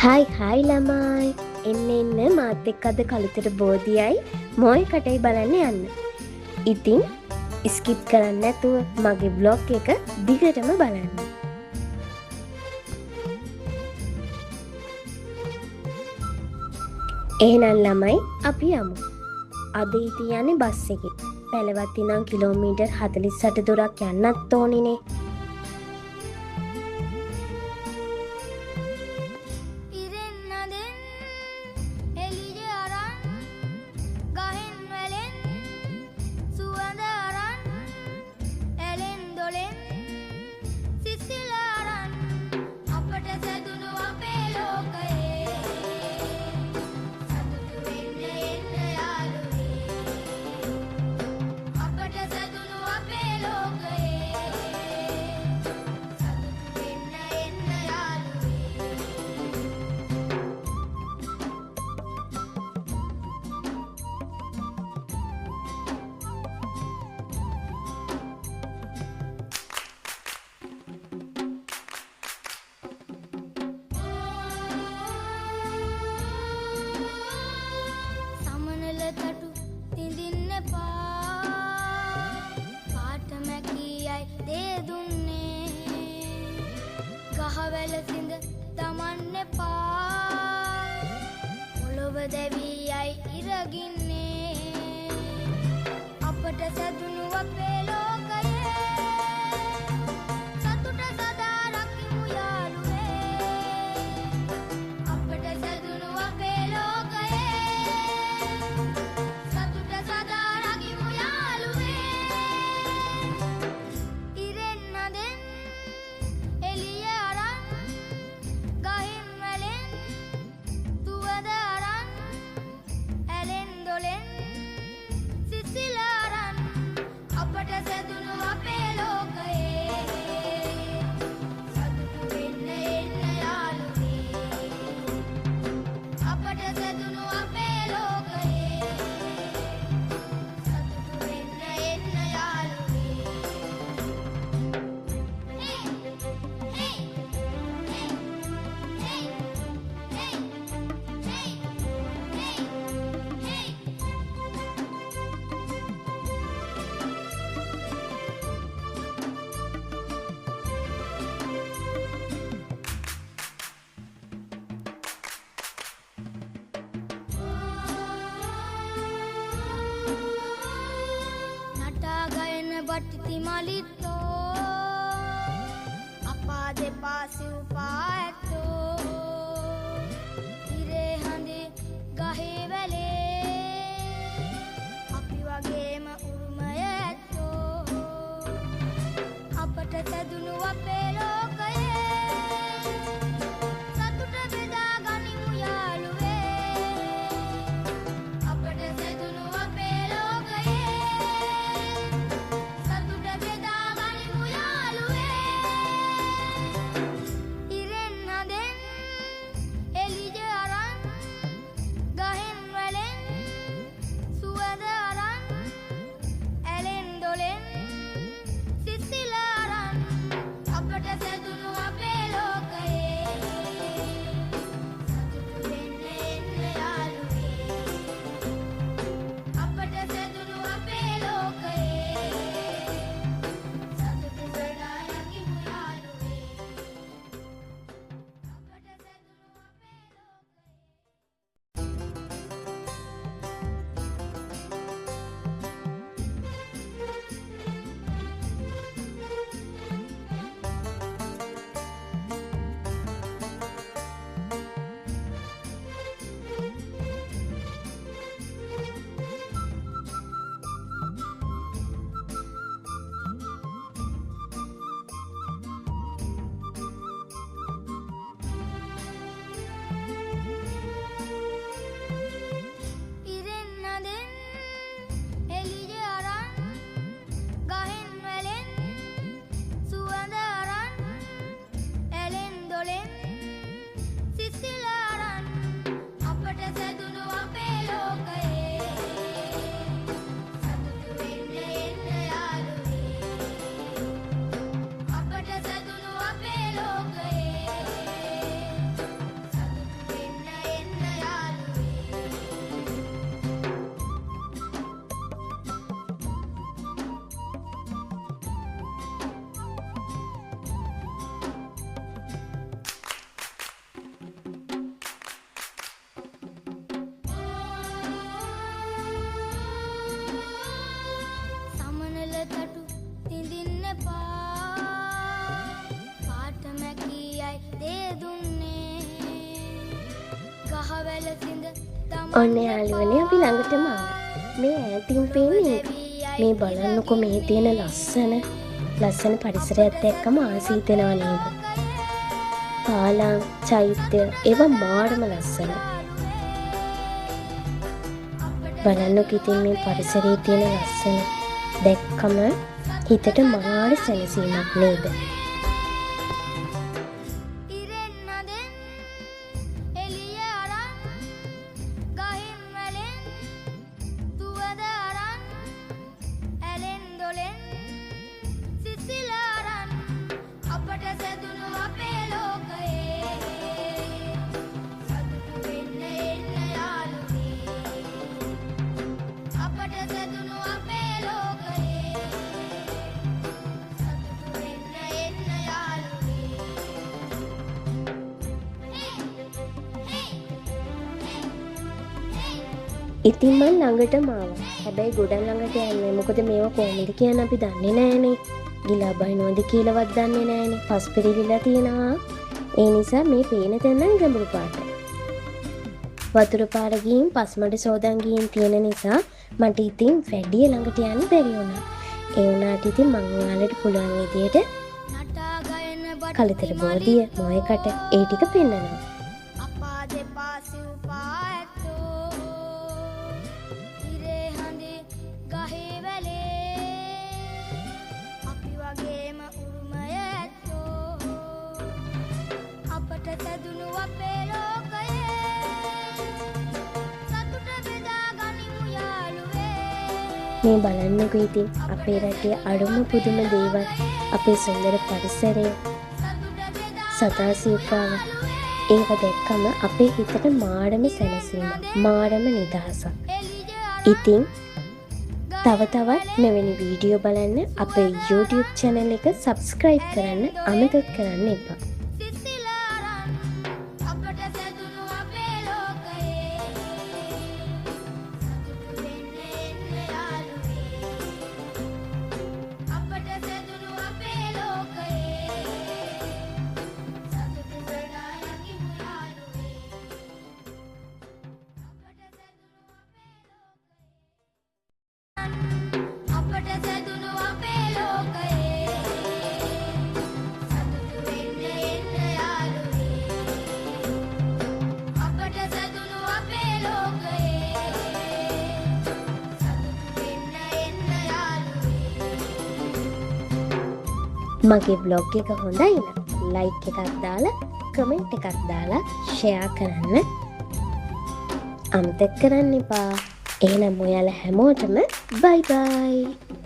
හයි ළමයි එන්න මාත් එක්ක අද කළුතර බෝධියයි මොයි කටයි බලන්න යන්න. ඉතින් ස්කිප් කරන්න නැතුව මගේ බ්ලොග් එක දිගටම බලන්න. එහෙනම් ළමයි අපි යමු. අද ඉතින් යන්නේ බස් එකේ. පැලවත්ති නම් කිලෝමීටර් 48 දුරක් යන්නත් ඕනිනේ. ගහවැල සිඳ තමන්න පා පොළොව දැවීයයි ඉරගින්නේ අපට සැදුණු අපේ ලෝකයේ සතුට සදා රකිමු යාළුවේ අපට සැදුණු අපේ ලෝකයේ සතුට සදා රකිමු යාළුවේ ඉරෙන් නදෙන් එළිය බට්ටි මලිත්තෝ අපා දෙපා සිව්පා ඇත්තෝ ඉරේ හඳේ ගහේ වැලේ අපි වගේම උරුමය ඇත්තෝ අපට සැදුණු අපේ ලෝකයේ සතුට බෙදා ගනිමු යාළුවේ අපට සැදුණු අපේ ලෝකයේ ඉරෙන් ඔන්න යාළුවනේ අපි ළඟටම ආවා. මේ ඈතින් පේන්නේ ඒක. මේ බලන්නකො මේ තියෙන ලස්සන පරිසරයත් එක්කම ආසීතනවා නේද? පාලම්, චෛත්‍ය ඒවා මාරම ලස්සන. බලන්නකො ඉතින් මේ පරිසරයේ තියෙන ලස්සන දැක්කම හිතට මාර සැනසීමක් නේද? ඉතින් මං ළඟටම ආවා. හැබැයි ගොඩක් ළඟට යන්නේ මොකද මේවා කොහොමද කියන අපි දන්නේ නෑනේ. ගිලා බහිනවද කියලාවත් දන්නේ නෑනේ. පස් පිරිලිලා තියෙනවා. ඒ නිසා මේ පේන තැන නම් ගැඹුරු පාට. වතුර පාර ගිහින් පස්මඩ සෝදන් ගිහින් තියෙන නිසා මට ඉතින් වැඩි ළඟට යන්න බැරි වුණා. ඒ වුණාට ඉතින් මං ඔයාලට පුළුවන් විදියට කලිතර බෝධිය, මොයකට ඒ ටික පෙන්නනවා. මේ බලන්නකො ඉතින් අපේ රටේ අඩුම පුදුම දේවල්, අපේ සුන්දර පරිසරය, සතා සිව්පාව ඒක දැක්කම අපේ හිතට මාරම සැනසීමක්, මාරම නිදහසක්. ඉතින් තව තවත් මෙවැනි වීඩියෝ බලන්න අපේ YouTube channel එක subscribe කරන්න අමතක කරන්න එපා. මගේ බ්ලොග් එක හොඳයි නම් ලයික් එකක් දාලා, කමෙන්ට් එකක් දාලා ෂෙයා කරන්න අමතක කරන්න එපා. එහෙනම් ඔයාලා හැමෝටම බයි බයි.